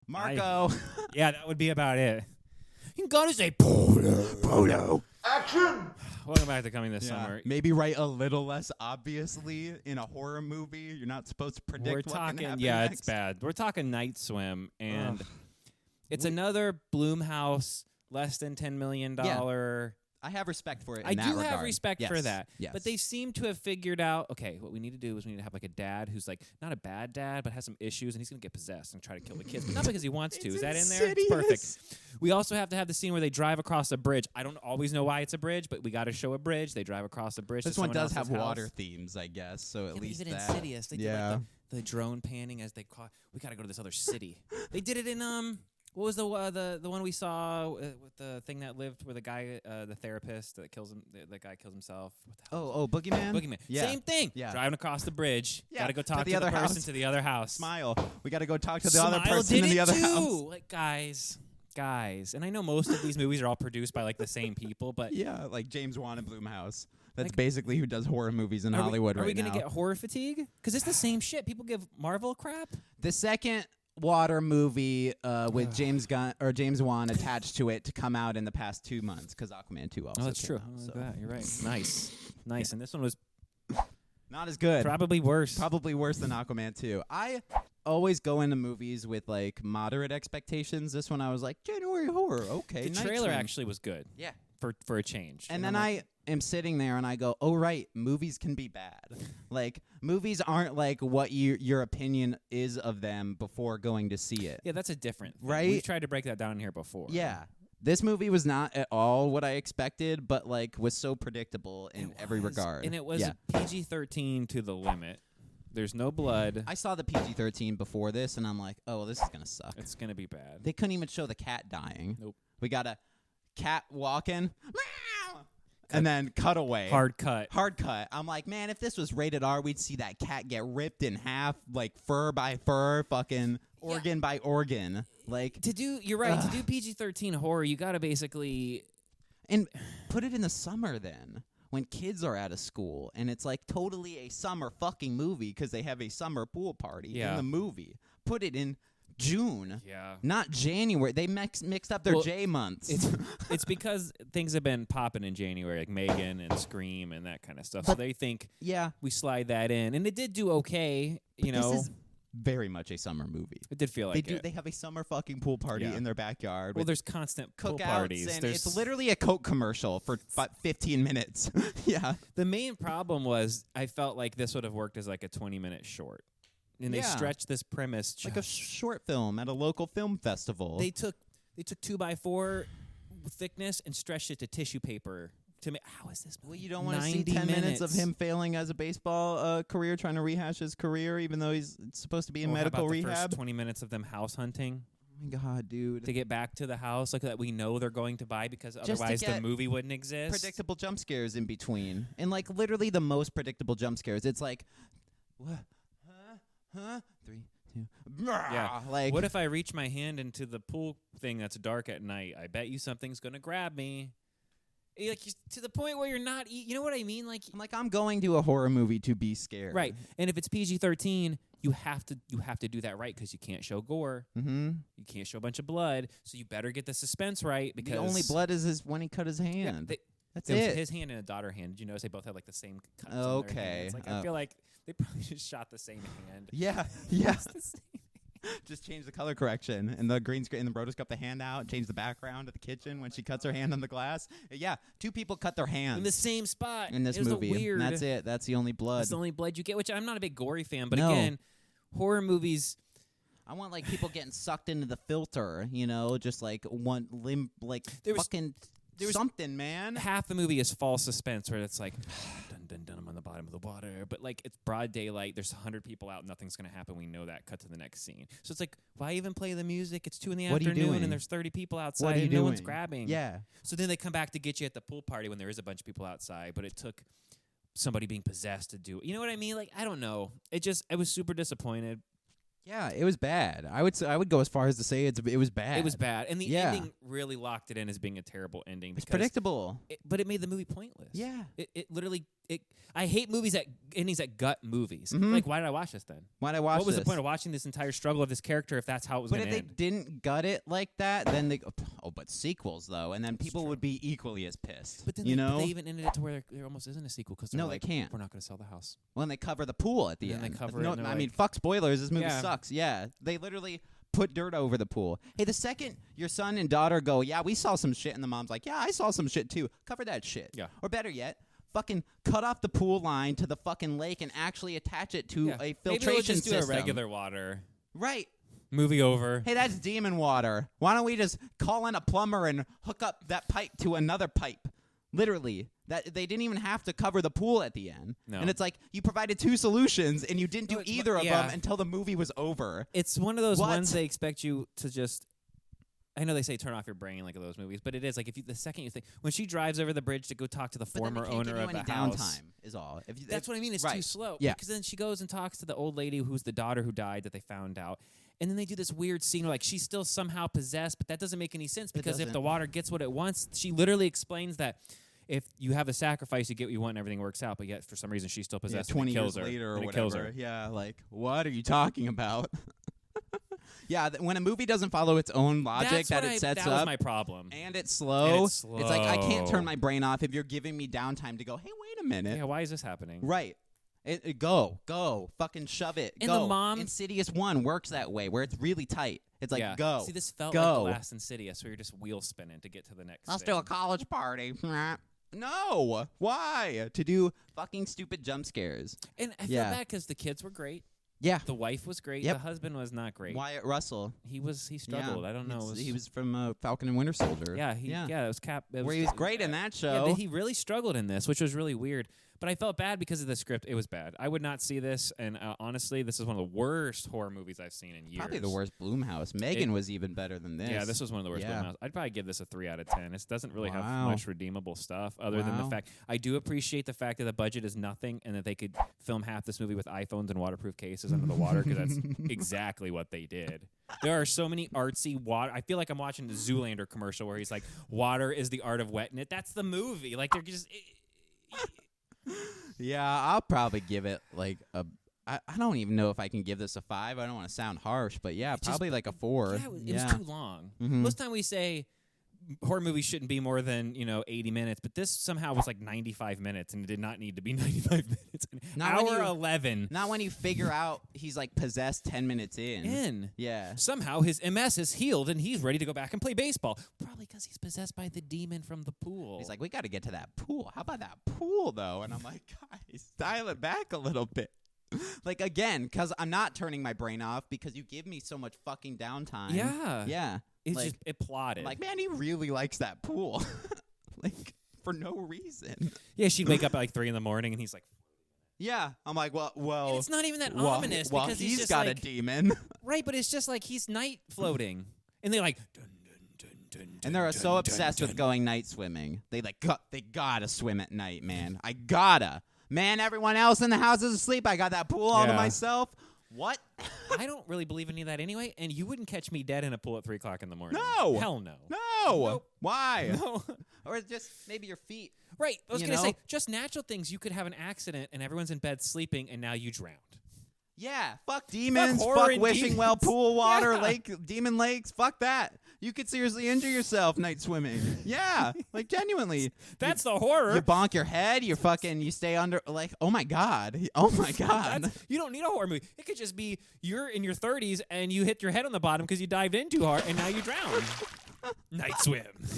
Marco. Yeah, that would be about it. You gotta say polo. Action! Welcome back to Coming This Summer. Maybe write a little less obviously in a horror movie. You're not supposed to predict We're what can talking, happen yeah, next. it's bad. We're talking Night Swim, and Ugh. it's another Blumhouse, less than $10 million. I have respect for it. I in that do regard. have respect for that. Yes. But they seem to have figured out, okay, what we need to do is we need to have like a dad who's like not a bad dad, but has some issues, and he's going to get possessed and try to kill the kids. But not because he wants to. Is that in there? It's perfect. We also have to have the scene where they drive across a bridge. I don't always know why it's a bridge, but we got to show a bridge. They drive across a bridge. This to one does someone have else's water house. themes, I guess. So at Yeah, least even that. Insidious. They did like the drone panning as they call. We got to go to this other city. They did it in What was the one we saw with the thing that lived where the guy, the therapist that kills him, the guy kills himself? What the hell? Boogeyman. Boogeyman. Yeah. Same thing. Yeah. Driving across the bridge. Yeah, Got to go to talk the to other person house. to the other house. Smile. We got to go talk to the Smile other person did in the it other too. house. Like guys. And I know most of these movies are all produced by like the same people, but Yeah, like James Wan and Blumhouse. That's Like- basically who does horror movies in are Hollywood we, are right we now. gonna get horror fatigue? Because it's the same shit. People give Marvel crap. The second water movie with James Wan attached to it to come out in the past 2 months because Aquaman 2 also. Oh, that's came true. out, Oh, so. look at that. You're right. Nice. And this one was Not as good. probably worse. Probably worse than Aquaman 2. I always go into movies with like moderate expectations. This one I was like, January horror, okay. The Night trailer Swim. actually was good. Yeah. For a change. And I'm then like, I am sitting there and I go, oh, right, movies can be bad. Like, movies aren't like what your opinion is of them before going to see it. yeah, that's a different thing. Right? We've tried to break that down here before. Yeah. This movie was not at all what I expected, but like was so predictable in It every was. regard. And it was yeah. a PG-13 to the limit. There's no blood. I saw the PG-13 before this, and I'm like, oh, this is going to suck. It's going to be bad. They couldn't even show the cat dying. Nope. We got a cat walking, meow, and then cut away. Hard cut. Hard cut. I'm like, man, if this was rated R, we'd see that cat get ripped in half, like fur by fur, fucking organ by organ. Like, You're right. To do PG-13 horror, you got to basically... and put it in the summer then. When kids are out of school, and it's like totally a summer fucking movie because they have a summer pool party in the movie. Put it in June, Yeah. not January. They mixed up their Well, J months. It's because things have been popping in January, like Megan and Scream and that kind of stuff. So they think yeah, we slide that in. And it did do okay, you know. this is very much a summer movie. It did feel like it. They have a summer fucking pool party Yeah. in their backyard. Well, with there's constant pool cookouts parties. and There's it's literally a Coke commercial for about 15 minutes. Yeah. the main problem was I felt like this would have worked as like a 20-minute short. And they Yeah. stretched this premise. Like a short film at a local film festival. They took 2x4 thickness and stretched it to tissue paper. To make, how is this? Well, you don't want to see 10 90 minutes of him failing as a baseball career, trying to rehash his career, even though he's supposed to be in Or how medical about the rehab. first 20 minutes of them house hunting Oh my god, dude! to get back to the house, like that we know they're going to buy because to otherwise the get movie wouldn't exist. Predictable jump scares in between, and like literally the most predictable jump scares. It's like, what? Huh? 3, 2. Yeah. Like, What if I reach my hand into the pool thing that's dark at night? I bet you something's gonna grab me. Like to the point where you're not. You know what I mean? Like I'm going to a horror movie to be scared. right. And if it's PG-13, you have to do that right because you can't show gore. Mm-hmm. You can't show a bunch of blood. So you better get the suspense right because The only blood is when he cut his hand. Yeah, That's it was it. his hand and a daughter hand. Did you notice they both had like the same cuts on their Okay. hands? Like I feel like they probably just shot the same hand. Yeah, yeah. It's the same. Just change the color correction and the green screen and the rotoscope the hand out. Change the background at the kitchen when she cuts her hand on the glass. Yeah, 2 people cut their hands In the same spot. in this it was movie. Weird. That's it. That's the only blood. That's the only blood you get. Which I'm not a big gory fan, but No. again, horror movies. I want like people getting sucked into the filter. You know, just like one limb, like There was- fucking there was- something, man. Half the movie is false suspense, where it's like, dun dun dun, I'm on the bottom of the water, but like it's broad daylight. There's 100 people out. Nothing's gonna happen. We know that. Cut to the next scene. So it's like, why even play the music? It's 2 in the What are you afternoon, doing? and there's 30 people outside, What are you and doing? no one's grabbing. Yeah. So then they come back to get you at the pool party when there is a bunch of people outside, but it took somebody being possessed to do it. You know what I mean? Like I don't know. I was super disappointed. Yeah, it was bad. I would go as far as to say it was bad. It was bad, and the Yeah. ending really locked it in as being a terrible ending. It's predictable. But it made the movie pointless. Yeah. It literally. I hate endings that gut movies. Mm-hmm. Like, why did I watch this then? Why did I watch this? What was the point of watching this entire struggle of this character if that's how it was going to end? But if they didn't gut it like that, then they but sequels though, and then people would be equally as pissed. But then they even ended it to where there almost isn't a sequel because they can't. We're not going to sell the house. Well, and they cover the pool at the end. They cover no, it. I mean, fuck spoilers. This movie sucks. Yeah, they literally put dirt over the pool. Hey, the second your son and daughter go, yeah, we saw some shit, and the mom's like, yeah, I saw some shit too. Cover that shit. Yeah. Or better yet, fucking cut off the pool line to the fucking lake and actually attach it to a filtration Maybe we'll just system. do a regular water. Right. Movie over. Hey, that's demon water. Why don't we just call in a plumber and hook up that pipe to another pipe? Literally. That they didn't even have to cover the pool at the end. No. And it's like you provided 2 solutions and you didn't do either of them until the movie was over. It's one of those ones they expect you to just I know they say turn off your brain like those movies, but it is like the second you think when she drives over the bridge to go talk to the former owner of the house. Downtime is all. That's what I mean. It's too slow. Yeah. Because then she goes and talks to the old lady who's the daughter who died that they found out. And then they do this weird scene where, like, she's still somehow possessed, but that doesn't make any sense because if the water gets what it wants, she literally explains that if you have a sacrifice, you get what you want and everything works out, but yet for some reason she's still possessed 20 and it kills years her. later or and it whatever. Kills her. Yeah, like, what are you talking about? Yeah, when a movie doesn't follow its own logic that it sets up. That was my problem. And it's slow. It's like, I can't turn my brain off if you're giving me downtime to go, hey, wait a minute. Yeah, why is this happening? Right. Go. Fucking shove it. And go. the mom... Insidious 1 works that way, where it's really tight. It's like, go. See, this felt like the last Insidious, where you're just wheel spinning to get to the next Let's thing. do a college party. No. Why? To do fucking stupid jump scares. And I feel bad because the kids were great. Yeah. The wife was great. Yep. The husband was not great. Wyatt Russell. He struggled. I don't know. He was from Falcon and Winter Soldier. Yeah. It was Cap. Where he was great in that show. Yeah, he really struggled in this, which was really weird. But I felt bad because of the script. It was bad. I would not see this. And honestly, this is one of the worst horror movies I've seen in years. Probably the worst Blumhouse. Megan was even better than this. Yeah, this was one of the worst Blumhouse. I'd probably give this a 3 out of 10. It doesn't really have much redeemable stuff other than the fact. I do appreciate the fact that the budget is nothing and that they could film half this movie with iPhones and waterproof cases under the water because that's exactly what they did. There are so many artsy water. I feel like I'm watching the Zoolander commercial where he's like, water is the art of wetting it. That's the movie. Like, they're just... Yeah, I'll probably give it like a... I don't even know if I can give this a 5. I don't want to sound harsh, but probably like a 4. Yeah, it was too long. Mm-hmm. Most time we say horror movies shouldn't be more than 80 minutes, but this somehow was like 95 minutes, and it did not need to be 95 minutes. Hour 11. Not when you figure out he's like possessed 10 minutes in. Yeah. Somehow his MS is healed, and he's ready to go back and play baseball. Probably because he's possessed by the demon from the pool. He's like, we got to get to that pool. How about that pool, though? And I'm like, guys, dial it back a little bit. Like, again, because I'm not turning my brain off because you give me so much fucking downtime. Yeah. Yeah. It's like, just, it plotted. I'm like, man, he really likes that pool. Like, for no reason. Yeah, she'd wake up at like 3 in the morning, and he's like... Yeah. I'm like, well... And it's not even that ominous because he's just got like, a demon. Right, but it's just like he's night floating. And they're like... Dun, dun, dun, dun, and they're so obsessed with going night swimming. They gotta swim at night, man. I gotta. Man, everyone else in the house is asleep. I got that pool all to myself. What? I don't really believe any of that anyway, and you wouldn't catch me dead in a pool at 3 o'clock in the morning. No. Hell no. No. Nope. Why? No. Or just maybe your feet. Right. I was going to say, just natural things. You could have an accident, and everyone's in bed sleeping, and now you drowned. Yeah. Fuck demons. Fuck wishing demons. well pool water, demon lakes. Fuck that. You could seriously injure yourself night swimming. Yeah. Like, genuinely. That's the horror. You bonk your head. You stay under, like, oh my God. Oh my God. You don't need a horror movie. It could just be you're in your 30s and you hit your head on the bottom because you dived in too hard and now you drowned. Night swim.